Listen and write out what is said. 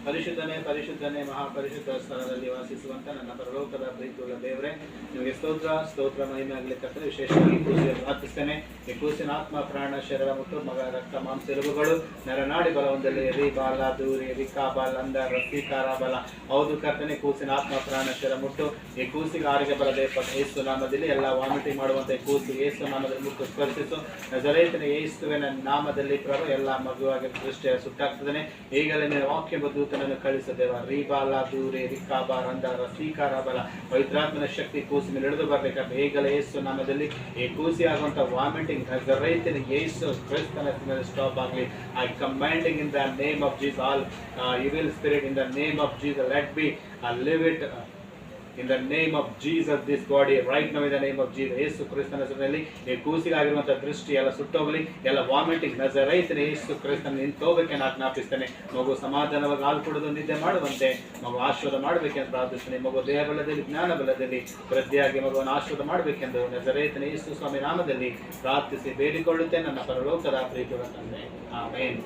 ಪರಿಶುದ್ಧನೇ ಪರಿಶುದ್ಧನೇ ಮಹಾಪರಿಶುದ್ಧ ಸ್ಥಳದಲ್ಲಿ ವಾಸಿಸುವಂತ ನನ್ನ ಪರಲೋಕದ ಪ್ರೀತಿಯುಳ್ಳ ದೇವರೇ, ನಿಮಗೆ ಸ್ತೋತ್ರ ಮಹಿಮೆ ಆಗಲಿ ಕರ್ತನೆ. ವಿಶೇಷವಾಗಿ ಕೂಸಿಗೆ ಪ್ರಾರ್ಥಿಸ್ತೇನೆ. ಈ ಕೂಸಿನ ಆತ್ಮ ಪ್ರಾಣ ಶರೀರ ಮತ್ತು ಮಗ ರಕ್ತ ಮಾಂಸ ಎಲುಬುಗಳು ನರನಾಡಿ ಬಲವೊಂದಲ್ಲಿ ರಿ ಬಾಲ ದೂರಿ ರಿಕಾ ಬಾಲ್ ಅಂದ ರಫೀಕಾರ ಬಲ. ಹೌದು ಕರ್ತನೆ, ಕೂಸಿನ ಆತ್ಮ ಪ್ರಾಣ ಶರೀರ ಮುಟ್ಟು ಈ ಕೂಸಿಗೆ ಆರೋಗ್ಯ ಬರದೆ ಯೇಸು ನಾಮದಲ್ಲಿ ಎಲ್ಲ ವಾಮಿಟಿಂಗ್ ಮಾಡುವಂತೆ ಕೂಸಿ ಯೇಸು ನಾಮದಲ್ಲಿ ಮುಟ್ಟು ಸ್ಪರ್ಶಿಸು. ನಜರೇತಿನ ಯೇಸುವಿನ ನಾಮದಲ್ಲಿ ಪ್ರಭು ಎಲ್ಲ ಮಗುವಾಗಿ ದೃಷ್ಟಿಯ ಸುಟ್ಟಾಗ್ತದೆ. ಈಗಲೇ ನಿನ್ನ ವಾಕ್ಯ ದೂತನನ್ನು ಕಳಿಸಿದ್ದೇವ. ರೀಬಾಲ ದೂರಿ ರಿಕಾಬಾರ್ ಅಂದ ರಫೀಕಾರ ಬಲ. ಪವಿತ್ರಾತ್ಮನ ಶಕ್ತಿ ಕೂಸಿ ಮೇಲೆ ಇಳಿದು ಬರ್ಬೇಕಾದ್ರೆ ಈಗಲೇ ಯೇಸು ನಾಮದಲ್ಲಿ ಈ ಕೂಸಿ ಆಗುವಂತ ವಾಮಿಟಿಂಗ್ ನಜರೇತಿನ ಯೇಸು ಕ್ರಿಸ್ತನ ಸ್ಟಾಪ್ ಆಗಲಿ. I commanding in the name of Jesus all evil spirit in the name of Jesus, let me live it in the name of Jesus, this body right now in the name of Jesus. ಯೇಸು ಕ್ರಿಸ್ತನ ಹೆಸರಿನಲ್ಲಿ ಈ ಕೂಸಿಗಾಗಿರುವಂತಹ ದೃಷ್ಟಿ ಎಲ್ಲ ಸುಟ್ಟೋಗಲಿ. ಎಲ್ಲ vomiting ನಜರೇತಿನ ಯೇಸು ಕ್ರಿಸ್ತನ ನಿಂತೋಗಕ್ಕೆ ನಾನು ಜ್ಞಾಪಿಸ್ತೇನೆ. ಮಗು ಸಮಾಧಾನವಾಗಿ ಹಾಲು ಕುಡಿದು ನಿದ್ದೆ ಮಾಡುವಂತೆ ಮಗು ಆಶೀರ್ವಾದ ಮಾಡಬೇಕೆಂದು ಪ್ರಾರ್ಥಿಸ್ತೇನೆ. ಮಗು ದೇಹ ಬಲದಲ್ಲಿ ಜ್ಞಾನ ಬಲದಲ್ಲಿ ವೃದ್ಧಿಯಾಗಿ ಮಗುವನ್ನು ಆಶೀರ್ವಾದ ಮಾಡಬೇಕೆಂದು ನಜರೇತಿನ ಯೇಸು ಸ್ವಾಮಿ ನಾಮದಲ್ಲಿ ಪ್ರಾರ್ಥಿಸಿ ಬೇಡಿಕೊಳ್ಳುತ್ತೇನೆ ನನ್ನ ಪರಲೋಕದ ಪ್ರೀತಿಯ ತಂದೆ. ಆಮೆನ್.